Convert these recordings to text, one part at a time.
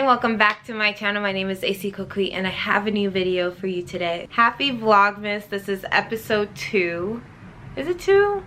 Welcome back to my channel. My name is ESIKOKUI and I have a new video for you today. Happy Vlogmas. This is episode 2. Is it 2?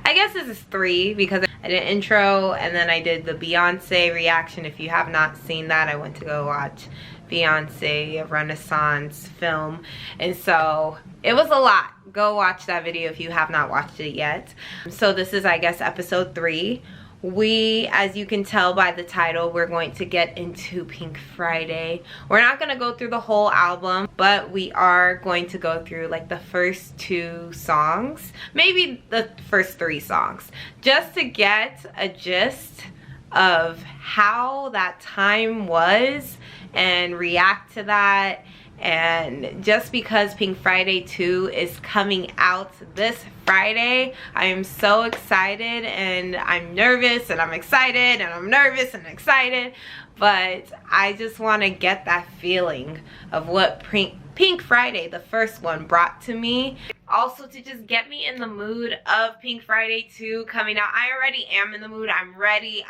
I guess this is 3 because I did an intro and then I did the Beyonce reaction. If you have not seen that, I went to go watch Beyonce, a Renaissance film, and so it was a lot. Go watch that video if you have not watched it yet. So this is, I guess, episode 3. We, as you can tell by the title, we're going to get into Pink Friday. We're not going to go through the whole album, but we are going to go through like the first 2 songs, maybe the first 3 songs, just to get a gist of how that time was and react to that. And just because Pink Friday 2 is coming out this Friday, I am so excited, and I'm nervous and I'm excited and I'm nervous and excited, but I just want to get that feeling of what Pink Friday, the first one, brought to me. Also to just get me in the mood of Pink Friday 2 coming out. I already am in the mood. I'm ready.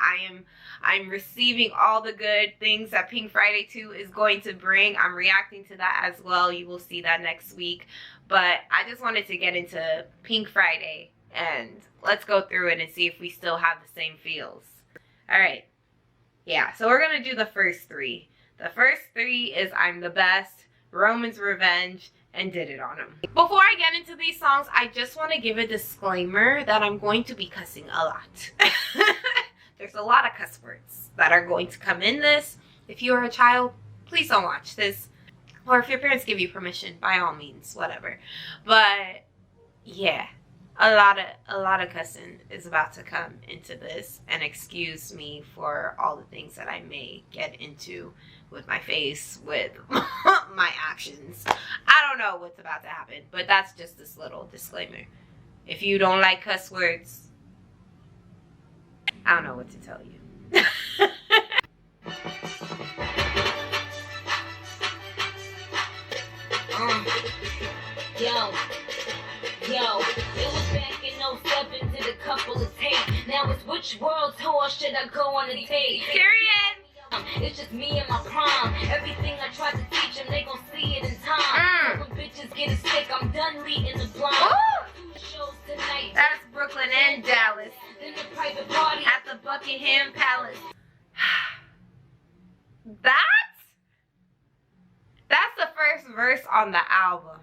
I'm receiving all the good things that Pink Friday 2 is going to bring. I'm reacting to that as well. You will see that next week. But I just wanted to get into Pink Friday and let's go through it and see if we still have the same feels. Alright. Yeah, so we're going to do the first 3. The first 3 is I'm the Best, Roman's Revenge, and Diditonem. Before I get into these songs, I just want to give a disclaimer that I'm going to be cussing a lot. There's a lot of cuss words that are going to come in this. If you are a child, please don't watch this. Or if your parents give you permission, by all means, whatever. But yeah, a lot of cussing is about to come into this, and excuse me for all the things that I may get into with my face, with my actions. I don't know what's about to happen, but that's just this little disclaimer. If you don't like cuss words, I don't know what to tell you. Yo, it was back in 07, did a couple of tapes. Now it's which world tour should I go on and take? Period. It's just me and my prime. Everything I try to teach them, they gon' see it in time. When bitches get sick, I'm done leading the blind. 2 shows tonight. That's Brooklyn and Dallas. Then the private party at the Buckingham Palace. That's the first verse on the album.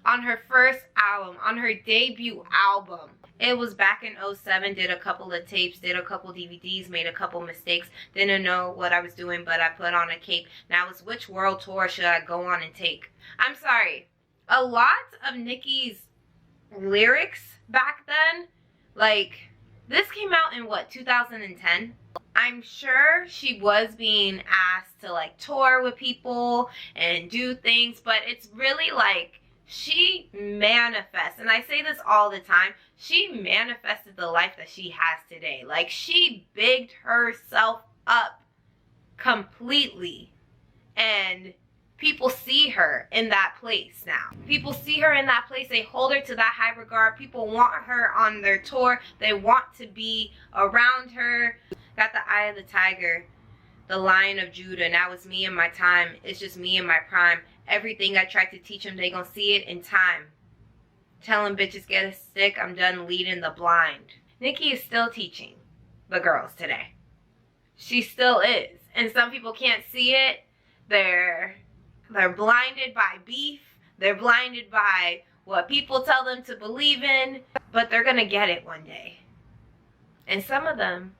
On her first album, on her debut album. It was back in 07, did a couple of tapes, did a couple DVDs, made a couple mistakes, didn't know what I was doing, but I put on a cape. Now it's which world tour should I go on and take? I'm sorry. A lot of Nicki's lyrics back then, like, this came out in what, 2010? I'm sure she was being asked to like tour with people and do things, but it's really like she manifests, and I say this all the time, she manifested the life that she has today. Like, she bigged herself up completely, and people see her in that place now. People see her in that place. They hold her to that high regard. People want her on their tour. They want to be around her. Got the eye of the tiger, the Lion of Judah. Now it's me and my time. It's just me and my prime. Everything I tried to teach them, they gonna see it in time. Telling bitches get sick, I'm done leading the blind. Nicki is still teaching the girls today. She still is. And some people can't see it. They're blinded by beef. They're blinded by what people tell them to believe in. But they're gonna get it one day. And some of them,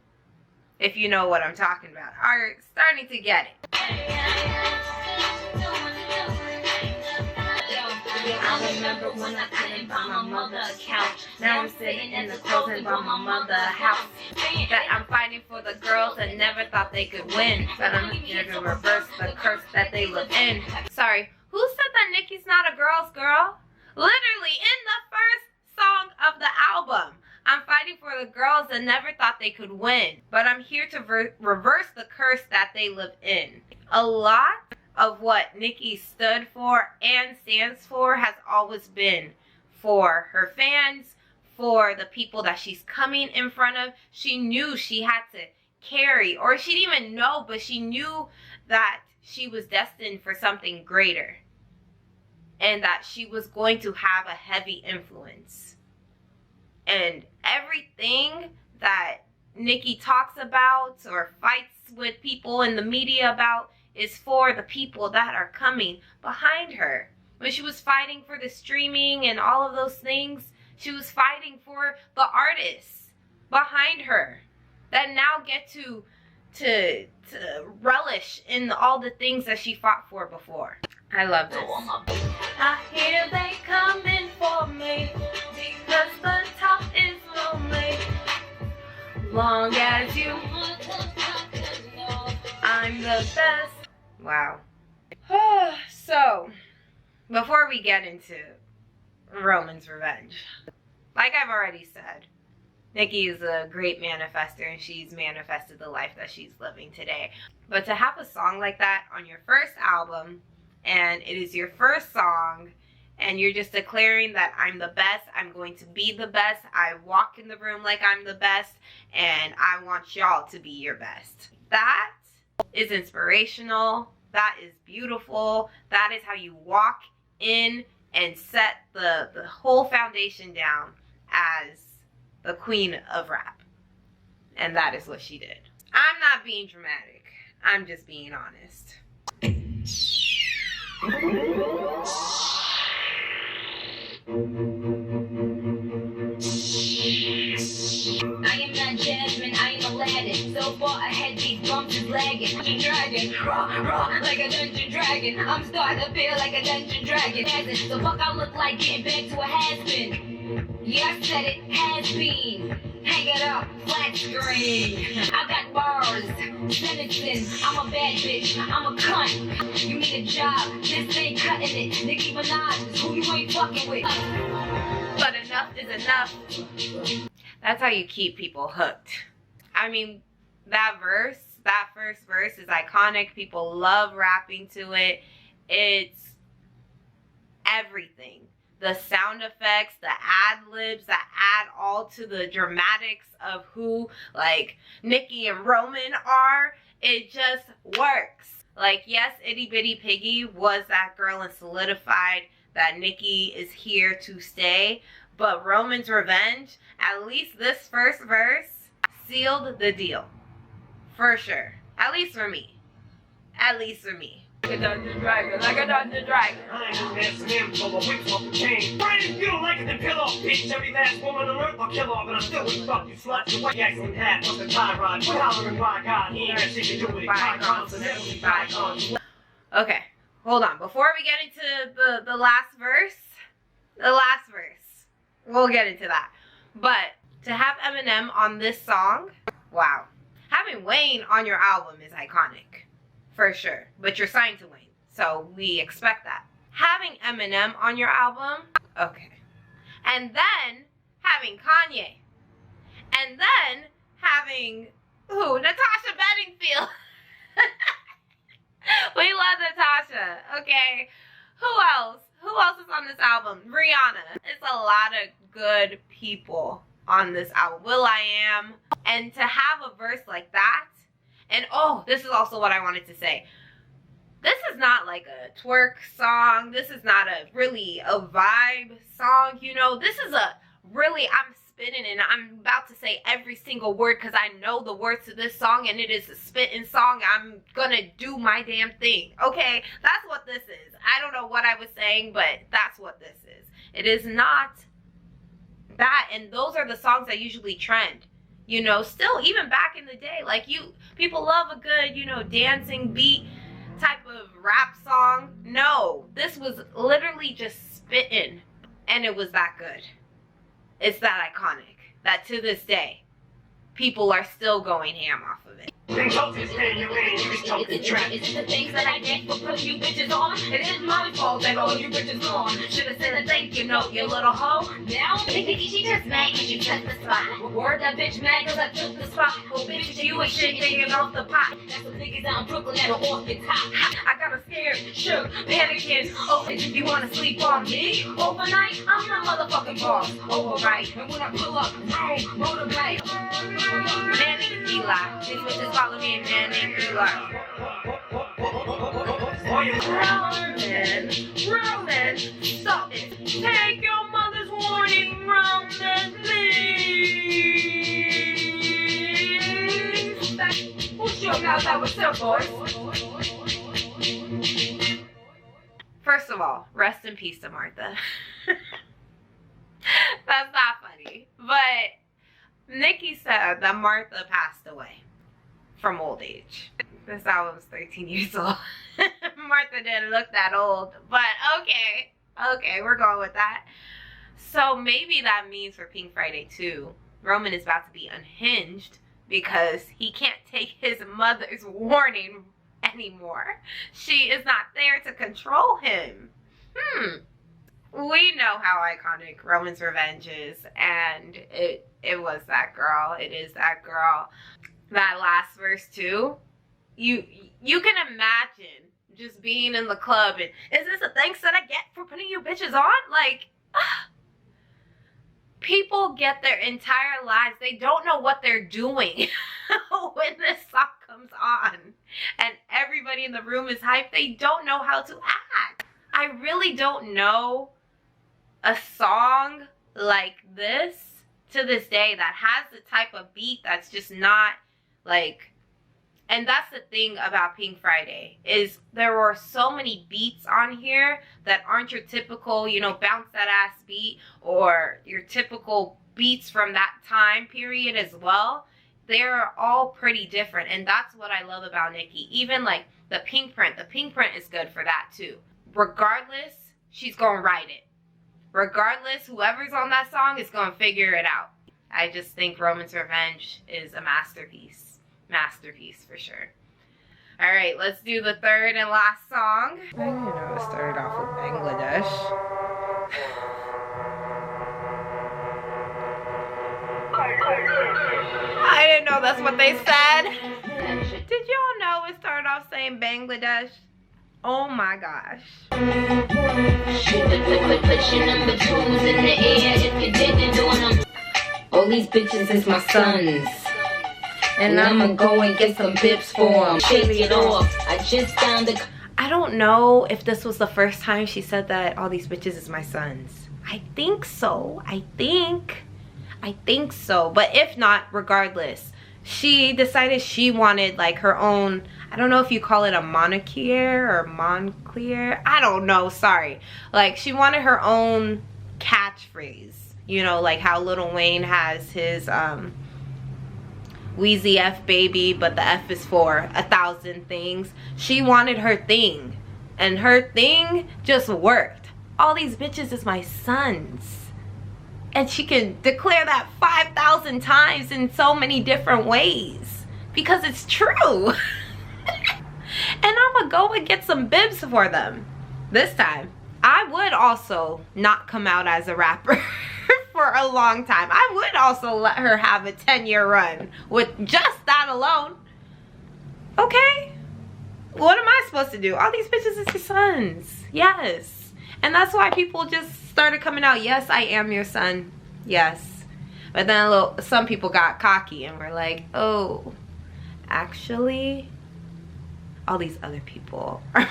if you know what I'm talking about, are starting to get it. I remember when I couldn't buy my mother a couch. Now I'm sitting in the closet by my mother a house. That I'm fighting for the girls that never thought they could win. But I'm here to reverse the curse that they live in. Sorry, who said that Nicki's not a girl's girl? Literally in the first song of the album. I'm fighting for the girls that never thought they could win. But I'm here to reverse the curse that they live in. A lot of what Nicki stood for and stands for has always been for her fans, for the people that she's coming in front of. She knew she had to carry, or she didn't even know, but she knew that she was destined for something greater. And that she was going to have a heavy influence. And everything that Nicki talks about or fights with people in the media about is for the people that are coming behind her. When she was fighting for the streaming and all of those things, she was fighting for the artists behind her that now get to relish in all the things that she fought for before. I love this. I hear they coming for me because the top is lonely. Long as you, I'm the best. Wow. So, before we get into Roman's revenge, like I've already said, Nicki is a great manifester and she's manifested the life that she's living today. But to have a song like that on your first album, and it is your first song, and you're just declaring that I'm the best, I'm going to be the best, I walk in the room like I'm the best, and I want y'all to be your best. That is inspirational. That is beautiful. That is how you walk in and set the whole foundation down as the queen of rap. And that is what she did. I'm not being dramatic. I'm just being honest. I am not Jasmine, I am Aladdin. So far ahead, these bumps is lagging. Dungeon dragon, raw, like a dungeon dragon. I'm starting to feel like a dungeon dragon. So fuck I look like getting back to a has-been. Yeah, I said it, has been. Hang it up, flat screen. I got bars, sentencing. I'm a bad bitch, I'm a cunt. You need a job, this ain't cutting it. Nicki Minaj is who you ain't fucking with. But enough is enough. That's how you keep people hooked. I mean, that first verse is iconic. People love rapping to it. It's everything. The sound effects, the ad-libs that add all to the dramatics of who, like, Nicki and Roman are. It just works. Like, yes, Itty Bitty Piggy was that girl and solidified that Nicki is here to stay. But Roman's Revenge, at least this first verse, sealed the deal. For sure. At least for me. At least for me. Like a dungeon dragon, like a dungeon dragon. I ain't asking him for a whip off the chain. Brian, if you don't like it, then pill off, bitch. Every last woman on earth I'll kill off, and I still wouldn't fuck you sluts. Your white accent hat of the tie rod. We're hollering by God, he ain't got shit to do with it. Bygones and every bygones. Okay, hold on. Before we get into the last verse, we'll get into that. But to have Eminem on this song, wow. Having Wayne on your album is iconic. For sure. But you're signed to Wayne, so we expect that. Having Eminem on your album, okay. And then having Kanye. And then having, who? Natasha Bedingfield. We love Natasha, okay. Who else? Who else is on this album? Rihanna. It's a lot of good people on this album. will.i.am. And to have a verse like that, and oh, this is also what I wanted to say. This is not like a twerk song. This is not really a vibe song, you know. This is a really, I'm spitting and I'm about to say every single word because I know the words to this song and it is a spitting song. I'm gonna do my damn thing, okay? That's what this is. I don't know what I was saying, but that's what this is. It is not that, and those are the songs that usually trend. You know, still, even back in the day, like people love a good, you know, dancing beat type of rap song. No, this was literally just spitting. And it was that good. It's that iconic that to this day, people are still going ham off of it. Is it the things that I get for putting you bitches on? It is my fault that all you bitches gone. Should've said a thank you note, you little hoe. Now, Nicki, she just mad cause you took the spot. Word that bitch mad cause I took the spot. Well, bitch, you and shit hanging off the pot. That's the niggas out in Brooklyn that'll off the top. I got her scared, shook, panicking. Oh, you wanna sleep on me? Overnight, I'm the motherfucking boss. Overnight, and when I pull up, motorbike. Man named Eli. These bitches follow me, man named Eli. Roman, stop it. Take your mother's warning, Roman, please. Who showed out that was up, boys? First of all, rest in peace to Martha. That's not funny. But Nicki said that Martha passed away from old age. This album was 13 years old. Martha didn't look that old, but okay, we're going with that. So maybe that means for Pink Friday 2, Roman is about to be unhinged because he can't take his mother's warning anymore. She is not there to control him. We know how iconic Roman's Revenge is, and it was that girl. It is that girl. That last verse too, you can imagine just being in the club and, is this a thanks that I get for putting you bitches on? Like, people get their entire lives, they don't know what they're doing when this song comes on and everybody in the room is hyped. They don't know how to act. I really don't know a song like this to this day that has the type of beat that's just not like, and that's the thing about Pink Friday, is there were so many beats on here that aren't your typical, you know, bounce that ass beat or your typical beats from that time period as well. They're all pretty different, and that's what I love about Nicki. Even like the pink print is good for that too. Regardless, she's gonna write it. Regardless, whoever's on that song is gonna figure it out. I just think Roman's Revenge is a masterpiece. Masterpiece for sure. Alright, let's do the third and last song. I didn't know it started off with Bangladesh. I didn't know that's what they said. Did y'all know it started off saying Bangladesh? Oh my gosh. Put your number 2s in the air if you didn't do them. All these bitches is my sons. And I'ma go and get some bips for them. Shake it off. I just found the... I don't know if this was the first time she said that all these bitches is my sons. I think so. I think so. But if not, regardless, she decided she wanted like her own, I don't know if you call it a monarchier or Moncler. I don't know, sorry. Like she wanted her own catchphrase. You know, like how Lil Wayne has his Weezy F baby, but the F is for 1,000 things. She wanted her thing, and her thing just worked. All these bitches is my sons, and she can declare that 5,000 times in so many different ways because it's true. And I'm gonna go and get some bibs for them this time. I would also not come out as a rapper for a long time. I would also let her have a 10-year run with just that alone. Okay? What am I supposed to do? All these bitches is your sons. Yes. And that's why people just started coming out. Yes, I am your son. Yes. But then some people got cocky and were like, oh, actually, all these other people are...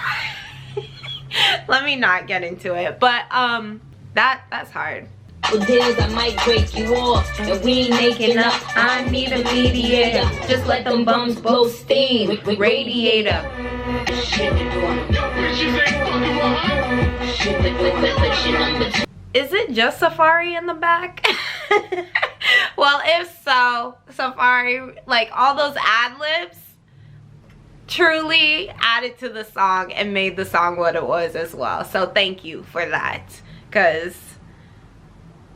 Let me not get into it. But that's hard. With deals, I might break you off. And we ain't making up. I need a mediator. Just let them bums blow steam. Radiator. Is it just Safari in the back? Well, if so, Safari, like all those ad-libs truly added to the song and made the song what it was as well. So thank you for that. Because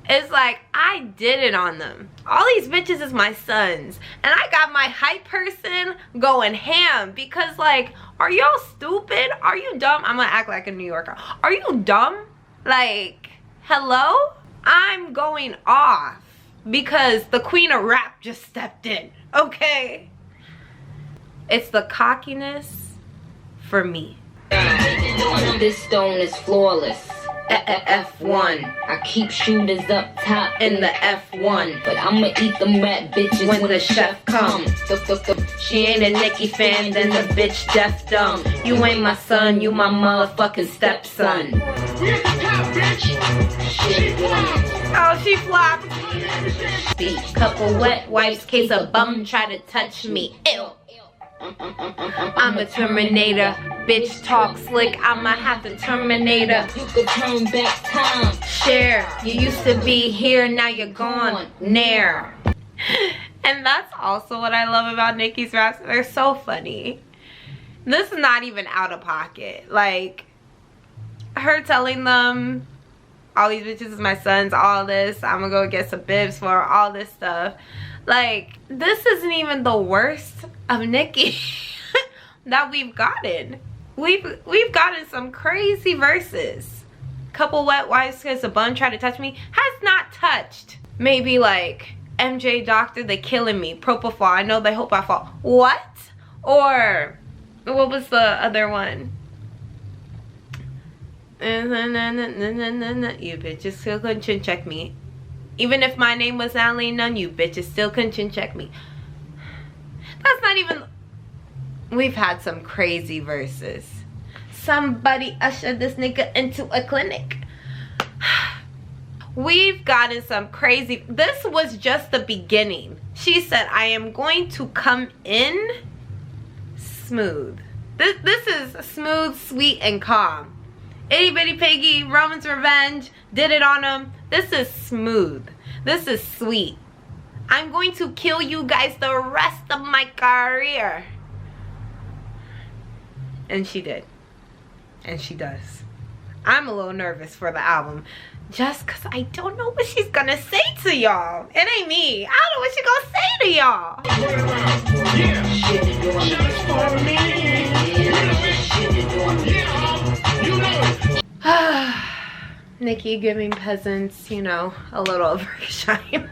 it's like, I did it on them. All these bitches is my sons. And I got my hype person going ham. Because, like, are y'all stupid? Are you dumb? I'm gonna act like a New Yorker. Are you dumb? Like, hello? I'm going off. Because the queen of rap just stepped in. Okay? It's the cockiness for me. This stone is flawless. F1. I keep shooters up top in the F1. But I'ma eat them rat bitches when the chef comes. She ain't a Nicki fan, then the bitch deaf dumb. You ain't my son, you my motherfucking stepson. Where's the top, bitch? Oh, she flopped. Couple wet wipes, case a bum try to touch me. Ew. I'm a Terminator, bitch talk slick, I'ma have to terminate her. You could turn back time. Share, you used to be here, now you're gone, nair. And that's also what I love about Nicki's raps, they're so funny. This is not even out of pocket. Like, her telling them, all these bitches is my sons, all this, I'm gonna go get some bibs for all this stuff. Like, this isn't even the worst of Nicki that we've gotten. We've gotten some crazy verses. Couple wet wipes cause a bun tried to touch me. Has not touched. Maybe like MJ Doctor, they killing me. Propofol, I know they hope I fall. What? Or what was the other one? You bitches still couldn't chin check me. Even if my name was Allie Nunn, you bitches still couldn't chin check me. That's not even... We've had some crazy verses. Somebody ushered this nigga into a clinic. We've gotten some crazy... This was just the beginning. She said, I am going to come in smooth. This is smooth, sweet, and calm. Itty Bitty Piggy, Roman's Revenge, Did It On Him. This is smooth. This is sweet. I'm going to kill you guys the rest of my career. And she did. And she does. I'm a little nervous for the album. Just because I don't know what she's going to say to y'all. It ain't me. I don't know what she's going to say to y'all. Nicki giving peasants, you know, a little of her shine.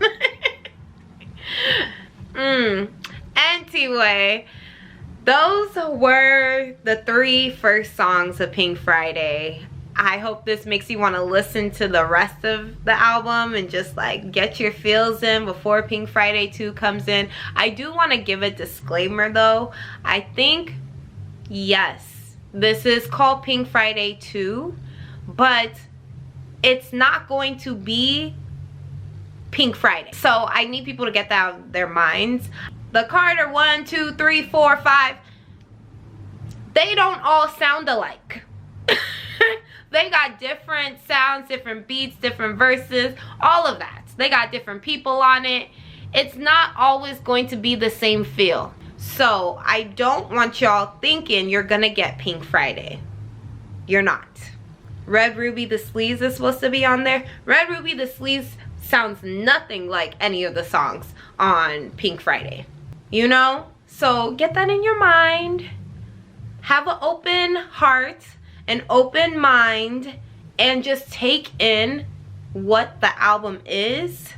Anyway, those were the 3 first songs of Pink Friday. I hope this makes you want to listen to the rest of the album and just like get your feels in before Pink Friday 2 comes in. I do want to give a disclaimer though. I think, yes, this is called Pink Friday 2, but it's not going to be Pink Friday. So I need people to get that out of their minds. The Carter 1, 2, 3, 4, 5, they don't all sound alike. They got different sounds, different beats, different verses, all of that. They got different people on it. It's not always going to be the same feel. So I don't want y'all thinking you're gonna get Pink Friday. You're not. Red Ruby the Sleeves is supposed to be on there. Red Ruby the Sleeves sounds nothing like any of the songs on Pink Friday. You know? So get that in your mind. Have an open heart, an open mind, and just take in what the album is.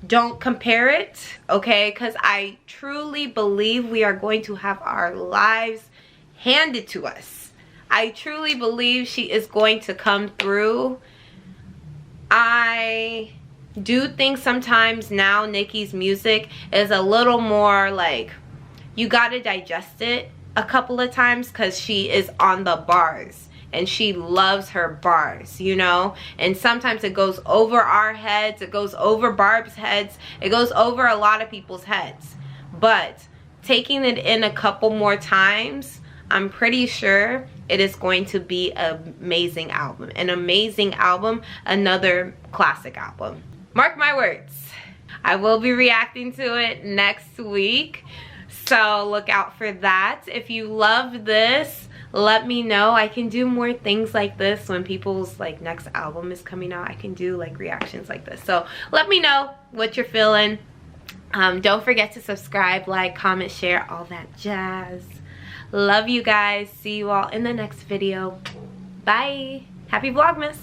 Don't compare it, okay? Because I truly believe we are going to have our lives handed to us. I truly believe she is going to come through. I do think sometimes now Nicki's music is a little more like, you gotta digest it a couple of times because she is on the bars. And she loves her bars, you know? And sometimes it goes over our heads. It goes over Barb's heads. It goes over a lot of people's heads. But taking it in a couple more times, I'm pretty sure it is going to be an amazing album. An amazing album. Another classic album. Mark my words. I will be reacting to it next week. So look out for that. If you love this, let me know. I can do more things like this when people's like next album is coming out. I can do like reactions like this. So let me know what you're feeling. Don't forget to subscribe, like, comment, share, all that jazz. Love you guys. See you all in the next video. Bye. Happy Vlogmas.